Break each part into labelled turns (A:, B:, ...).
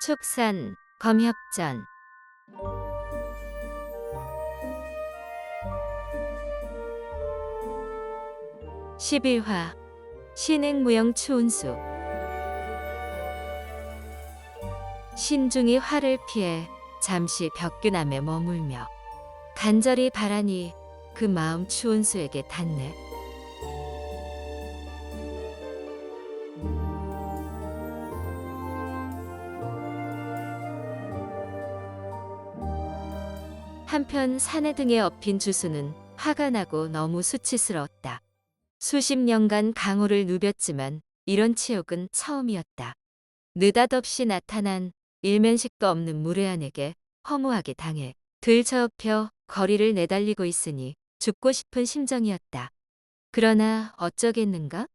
A: 축산, 검협전. 11화 신행무용 추운수. 신중이 화를 피해 잠시 벽균암에 머물며 간절히 바라니 그 마음 추운수에게 닿네. 한편 사내 등에 엎인 주수는 화가 나고 너무 수치스러웠다. 수십 년간 강호를 누볐지만 이런 치욕은 처음이었다. 느닷없이 나타난 일면식도 없는 무례한에게 허무하게 당해 들쳐엎여 거리를 내달리고 있으니 죽고 싶은 심정이었다. 그러나 어쩌겠는가?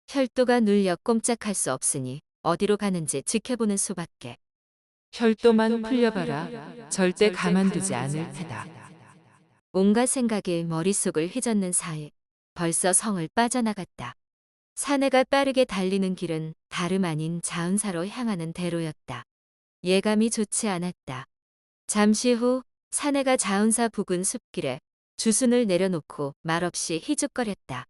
A: 혈도가 눌려 꼼짝할 수 없으니 어디로 가는지 지켜보는 수밖에.
B: 혈도만 풀려봐라. 절대 가만두지 않을 테다.
A: 온갖 생각이 머릿속을 휘젓는 사이 벌써 성을 빠져나갔다. 사내가 빠르게 달리는 길은 다름 아닌 자은사로 향하는 대로였다. 예감이 좋지 않았다. 잠시 후 사내가 자은사 부근 숲길에 주순을 내려놓고 말없이 희죽거렸다.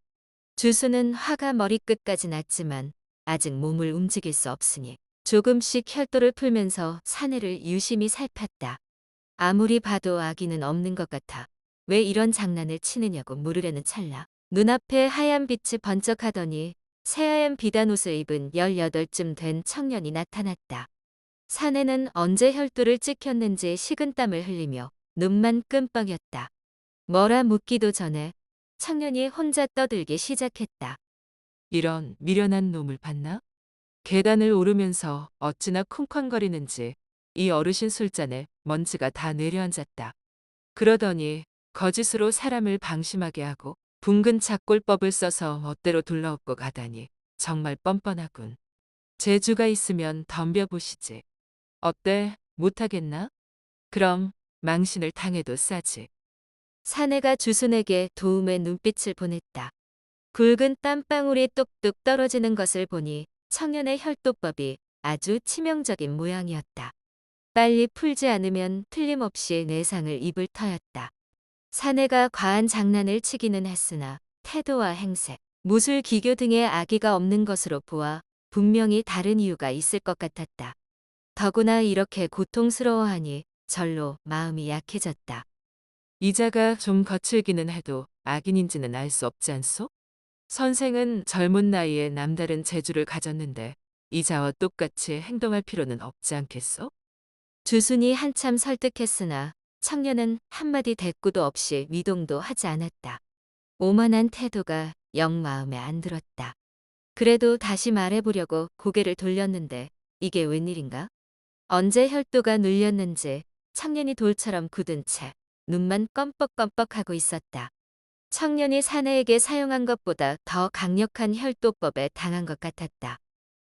A: 주순은 화가 머리끝까지 났지만 아직 몸을 움직일 수 없으니 조금씩 혈도를 풀면서 사내를 유심히 살폈다. 아무리 봐도 아기는 없는 것 같아 왜 이런 장난을 치느냐고 물으려는 찰나 눈앞에 하얀 빛이 번쩍하더니 새하얀 비단옷을 입은 18쯤 된 청년이 나타났다. 사내는 언제 혈도를 찍혔는지 식은땀을 흘리며 눈만 끔뻑였다. 뭐라 묻기도 전에 청년이 혼자 떠들기 시작했다.
B: 이런 미련한 놈을 봤나? 계단을 오르면서 어찌나 쿵쾅거리는지 이 어르신 술잔에 먼지가 다 내려앉았다. 그러더니 거짓으로 사람을 방심하게 하고 붕근 착골법을 써서 멋대로 둘러엎고 가다니 정말 뻔뻔하군. 재주가 있으면 덤벼보시지. 어때? 못하겠나? 그럼 망신을 당해도 싸지.
A: 사내가 주순에게 도움의 눈빛을 보냈다. 굵은 땀방울이 뚝뚝 떨어지는 것을 보니 청년의 혈도법이 아주 치명적인 모양이었다. 빨리 풀지 않으면 틀림없이 내상을 입을 터였다. 사내가 과한 장난을 치기는 했으나 태도와 행세, 무술 기교 등의 악의가 없는 것으로 보아 분명히 다른 이유가 있을 것 같았다. 더구나 이렇게 고통스러워하니 절로 마음이 약해졌다.
B: 이자가 좀 거칠기는 해도 악인인지는 알 수 없지 않소? 선생은 젊은 나이에 남다른 재주를 가졌는데 이자와 똑같이 행동할 필요는 없지 않겠소?
A: 주순이 한참 설득했으나 청년은 한마디 대꾸도 없이 미동도 하지 않았다. 오만한 태도가 영 마음에 안 들었다. 그래도 다시 말해보려고 고개를 돌렸는데 이게 웬일인가? 언제 혈도가 눌렸는지 청년이 돌처럼 굳은 채 눈만 껌뻑껌뻑하고 있었다. 청년이 사내에게 사용한 것보다 더 강력한 혈도법에 당한 것 같았다.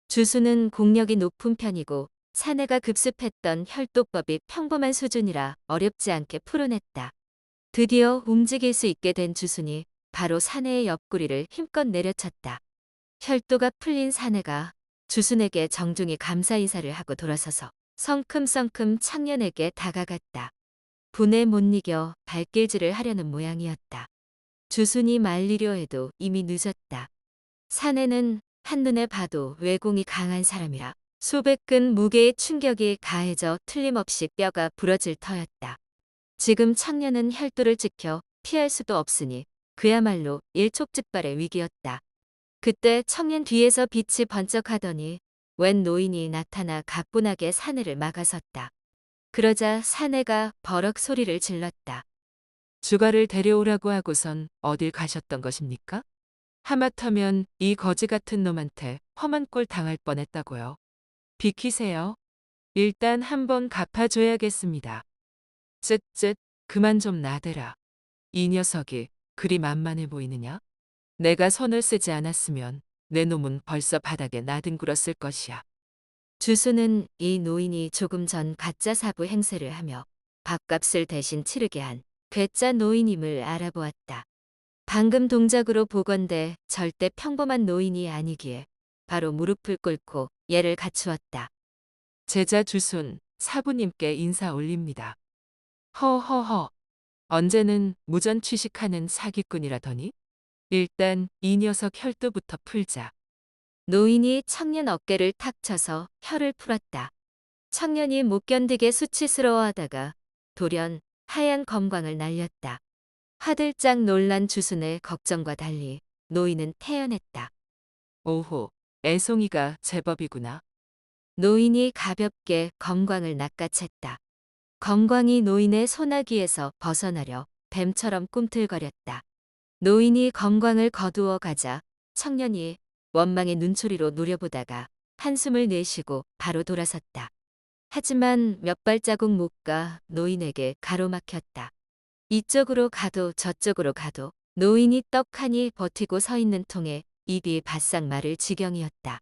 A: 주수는 공력이 높은 편이고 사내가 급습했던 혈도법이 평범한 수준이라 어렵지 않게 풀어냈다. 드디어 움직일 수 있게 된 주순이 바로 사내의 옆구리를 힘껏 내려쳤다. 혈도가 풀린 사내가 주순에게 정중히 감사 인사를 하고 돌아서서 성큼성큼 청년에게 다가갔다. 분에 못 이겨 발길질을 하려는 모양이었다. 주순이 말리려 해도 이미 늦었다. 사내는 한눈에 봐도 외공이 강한 사람이라 수백 근 무게의 충격이 가해져 틀림없이 뼈가 부러질 터였다. 지금 청년은 혈도를 지켜 피할 수도 없으니 그야말로 일촉즉발의 위기였다. 그때 청년 뒤에서 빛이 번쩍하더니 웬 노인이 나타나 가뿐하게 사내를 막아섰다. 그러자 사내가 버럭 소리를 질렀다.
B: 주가를 데려오라고 하고선 어딜 가셨던 것입니까? 하마터면 이 거지 같은 놈한테 험한 꼴 당할 뻔했다고요. 비키세요. 일단 한번 갚아줘야겠습니다. 쯧쯧, 그만 좀 나대라. 이 녀석이 그리 만만해 보이느냐? 내가 손을 쓰지 않았으면 내 놈은 벌써 바닥에 나뒹굴었을 것이야.
A: 주수는 이 노인이 조금 전 가짜 사부 행세를 하며 밥값을 대신 치르게 한 괴짜 노인임을 알아보았다. 방금 동작으로 보건대 절대 평범한 노인이 아니기에 바로 무릎을 꿇고 예를 갖추었다.
B: 제자 주순 사부님께 인사 올립니다. 허허허. 언제는 무전 취식하는 사기꾼이라더니? 일단 이 녀석 혈도부터 풀자.
A: 노인이 청년 어깨를 탁 쳐서 혀를 풀었다. 청년이 못 견디게 수치스러워하다가 돌연 하얀 검광을 날렸다. 화들짝 놀란 주순의 걱정과 달리 노인은 태연했다.
B: 오호, 애송이가 제법이구나.
A: 노인이 가볍게 검광을 낚아챘다. 검광이 노인의 소나기에서 벗어나려 뱀처럼 꿈틀거렸다. 노인이 검광을 거두어 가자 청년이 원망의 눈초리로 노려보다가 한숨을 내쉬고 바로 돌아섰다. 하지만 몇 발자국 못 가 노인에게 가로막혔다. 이쪽으로 가도 저쪽으로 가도 노인이 떡하니 버티고 서 있는 통에 입이 바싹 마를 지경이었다.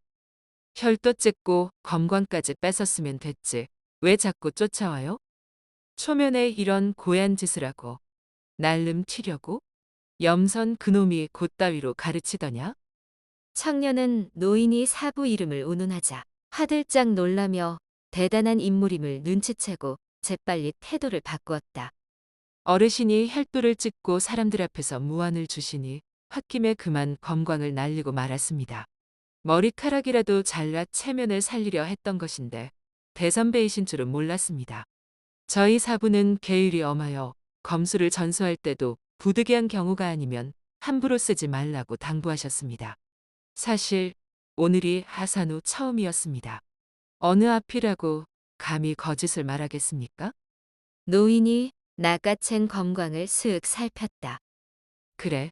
B: 혈도 찢고 검광까지 뺏었으면 됐지. 왜 자꾸 쫓아와요? 초면에 이런 고얀 짓을 하고 날름 튀려고? 염선 그놈이 곧따위로 가르치더냐?
A: 청년은 노인이 사부 이름을 운운하자 화들짝 놀라며 대단한 인물임을 눈치채고 재빨리 태도를 바꾸었다.
B: 어르신이 혈도를 찢고 사람들 앞에서 무안을 주시니 홧김에 그만 검광을 날리고 말았습니다. 머리카락이라도 잘라 체면을 살리려 했던 것인데 대선배이신 줄은 몰랐습니다. 저희 사부는 계율이 엄하여 검수를 전수할 때도 부득이한 경우가 아니면 함부로 쓰지 말라고 당부하셨습니다. 사실 오늘이 하산 후 처음이었습니다. 어느 앞이라고 감히 거짓을 말하겠습니까?
A: 노인이 낚아챈 검광을 슥 살폈다.
B: 그래,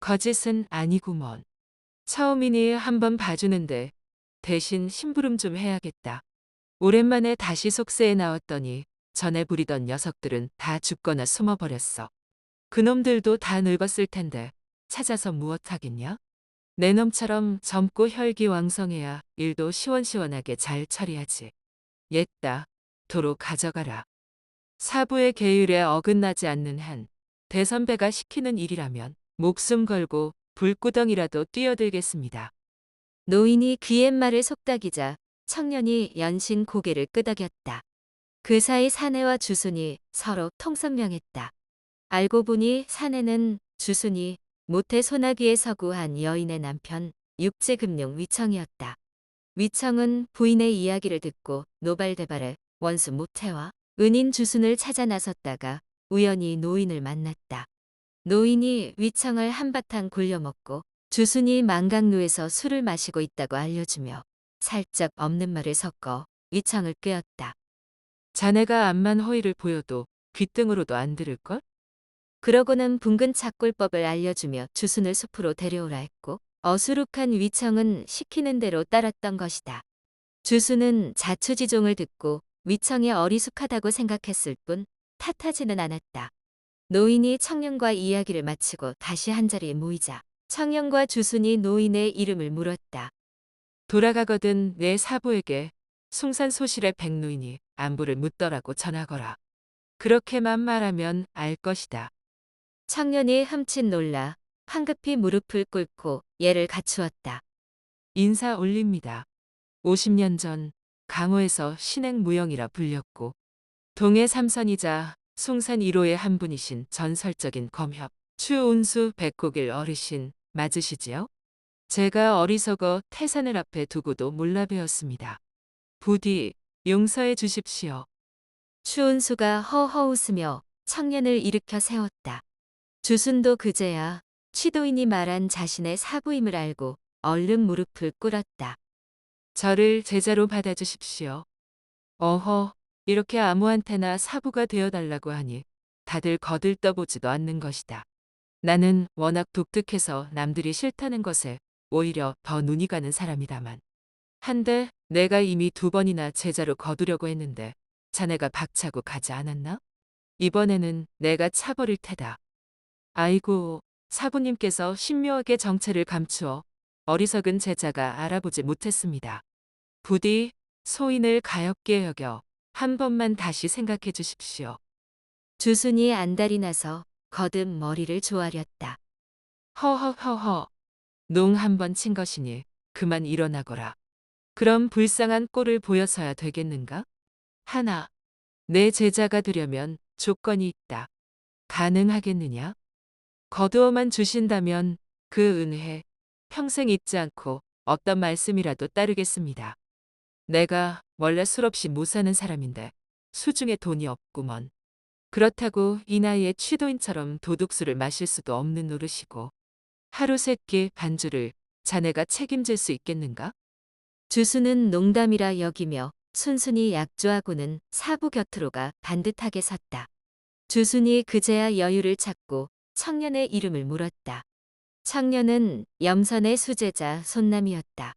B: 거짓은 아니구먼. 처음이니 한번 봐주는데 대신 심부름 좀 해야겠다. 오랜만에 다시 속세에 나왔더니 전에 부리던 녀석들은 다 죽거나 숨어버렸어. 그놈들도 다 늙었을 텐데 찾아서 무엇하겠냐? 내 놈처럼 젊고 혈기왕성해야 일도 시원시원하게 잘 처리하지. 옛다, 도로 가져가라. 사부의 계율에 어긋나지 않는 한 대선배가 시키는 일이라면 목숨 걸고 불구덩이라도 뛰어들겠습니다.
A: 노인이 귀옛말을 속닥이자 청년이 연신 고개를 끄덕였다. 그 사이 사내와 주순이 서로 통성명했다. 알고 보니 사내는 주순이 모태 소나기에 서구한 여인의 남편 육지금융 위청이었다. 위청은 부인의 이야기를 듣고 노발대발해 원수 모태와 은인 주순을 찾아 나섰다가 우연히 노인을 만났다. 노인이 위청을 한바탕 굴려먹고 주순이 망각루에서 술을 마시고 있다고 알려주며 살짝 없는 말을 섞어 위청을 꿰었다.
B: 자네가 암만 허위를 보여도 귓등으로도 안 들을걸?
A: 그러고는 붕근 착골법을 알려주며 주순을 숲으로 데려오라 했고 어수룩한 위청은 시키는 대로 따랐던 것이다. 주순은 자초지종을 듣고 위청이 어리숙하다고 생각했을 뿐 탓하지는 않았다. 노인이 청년과 이야기를 마치고 다시 한자리에 모이자 청년과 주순이 노인의 이름을 물었다.
B: 돌아가거든 내 사부에게 숭산소실의 백누인이 안부를 묻더라고 전하거라. 그렇게만 말하면 알 것이다.
A: 청년이 흠칫 놀라 황급히 무릎을 꿇고 예를 갖추었다.
B: 인사 올립니다. 50년 전 강호에서 신행무용이라 불렸고 동해 삼선이자 숭산 1호의 한 분이신 전설적인 검협 추운수 백곡일 어르신 맞으시지요? 제가 어리석어 태산을 앞에 두고도 몰라 배웠습니다. 부디 용서해 주십시오.
A: 추운수가 허허 웃으며 청년을 일으켜 세웠다. 주순도 그제야 취도인이 말한 자신의 사부임을 알고 얼른 무릎을 꿇었다.
B: 저를 제자로 받아주십시오. 어허, 이렇게 아무한테나 사부가 되어달라고 하니 다들 거들떠보지도 않는 것이다. 나는 워낙 독특해서 남들이 싫다는 것에 오히려 더 눈이 가는 사람이다만. 한데 내가 이미 2번이나 제자로 거두려고 했는데 자네가 박차고 가지 않았나? 이번에는 내가 차버릴 테다. 아이고, 사부님께서 신묘하게 정체를 감추어 어리석은 제자가 알아보지 못했습니다. 부디 소인을 가엾게 여겨 한 번만 다시 생각해 주십시오.
A: 주순이 안달이 나서 거듭 머리를 조아렸다.
B: 허허허허. 농 한 번 친 것이니 그만 일어나거라. 그럼 불쌍한 꼴을 보여서야 되겠는가? 하나, 내 제자가 되려면 조건이 있다. 가능하겠느냐? 거두어만 주신다면 그 은혜 평생 잊지 않고 어떤 말씀이라도 따르겠습니다. 내가 원래 술 없이 못 사는 사람인데 수중에 돈이 없구먼. 그렇다고 이 나이에 취도인처럼 도둑술을 마실 수도 없는 노릇이고 하루 세끼 반주를 자네가 책임질 수 있겠는가?
A: 주수는 농담이라 여기며 순순히 약조하고는 사부 곁으로 가 반듯하게 섰다. 주순이 그제야 여유를 찾고 청년의 이름을 물었다. 청년은 염선의 수제자 손남이었다.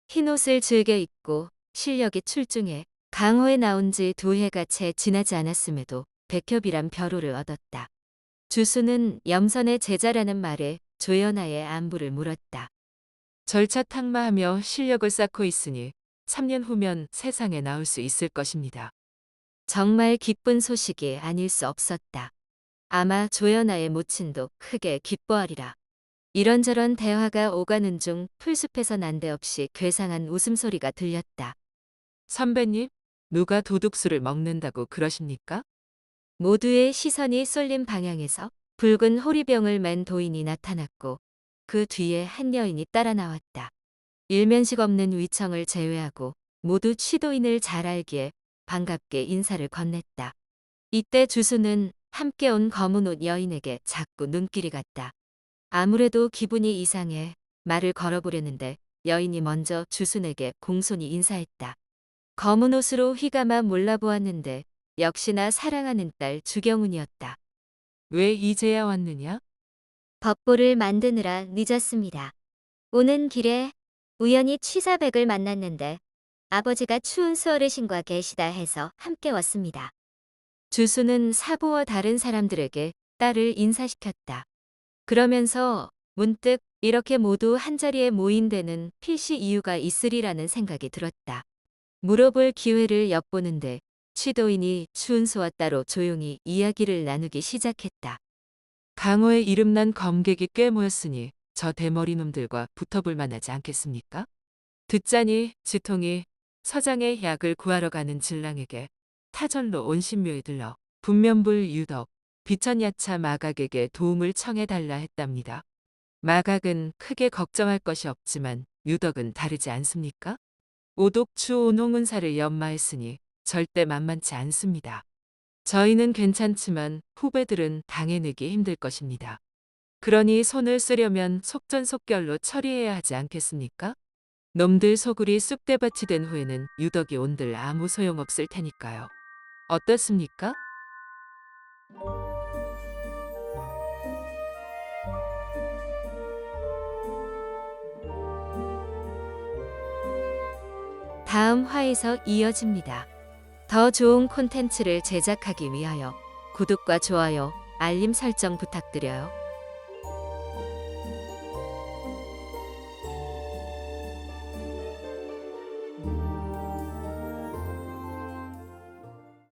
A: 흰옷을 즐겨 입고 실력이 출중해 강호에 나온 지 2해가 채 지나지 않았음에도 백협이란 벼로를 얻었다. 주수는 염선의 제자라는 말에 조연아의 안부를 물었다.
B: 절차탕마하며 실력을 쌓고 있으니 3년 후면 세상에 나올 수 있을 것입니다.
A: 정말 기쁜 소식이 아닐 수 없었다. 아마 조연아의 모친도 크게 기뻐하리라. 이런저런 대화가 오가는 중 풀숲에서 난데없이 괴상한 웃음소리가 들렸다.
B: 선배님, 누가 도둑술을 먹는다고 그러십니까?
A: 모두의 시선이 쏠린 방향에서 붉은 호리병을 맨 도인이 나타났고 그 뒤에 한 여인이 따라 나왔다. 일면식 없는 위청을 제외하고 모두 취도인을 잘 알기에 반갑게 인사를 건넸다. 이때 주수는 함께 온 검은 옷 여인에게 자꾸 눈길이 갔다. 아무래도 기분이 이상해 말을 걸어보려는데 여인이 먼저 주순에게 공손히 인사했다. 검은 옷으로 휘감아 몰라보았는데 역시나 사랑하는 딸 주경운이었다.
B: 왜 이제야 왔느냐?
C: 법보를 만드느라 늦었습니다. 오는 길에 우연히 취사백을 만났는데 아버지가 추운수 어르신과 계시다 해서 함께 왔습니다.
A: 주수는 사부와 다른 사람들에게 딸을 인사시켰다. 그러면서 문득 이렇게 모두 한자리에 모인 데는 필시 이유가 있으리라는 생각이 들었다. 물어볼 기회를 엿보는데 취도인이 추은수와 따로 조용히 이야기를 나누기 시작했다.
B: 강호에 이름난 검객이 꽤 모였으니 저 대머리 놈들과 붙어볼 만하지 않겠습니까? 듣자니 지통이 서장의 약을 구하러 가는 진랑에게 타절로 온신묘에 들러 분면불 유덕, 비천야차 마각에게 도움을 청해달라 했답니다. 마각은 크게 걱정할 것이 없지만 유덕은 다르지 않습니까? 오독추 오농운사를 연마했으니 절대 만만치 않습니다. 저희는 괜찮지만 후배들은 당해내기 힘들 것입니다. 그러니 손을 쓰려면 속전속결로 처리해야 하지 않겠습니까? 놈들 소굴이 쑥대밭이 된 후에는 유덕이 온들 아무 소용없을 테니까요. 어떻습니까?
A: 다음 화에서 이어집니다. 더 좋은 콘텐츠를 제작하기 위하여 구독과 좋아요, 알림 설정 부탁드려요.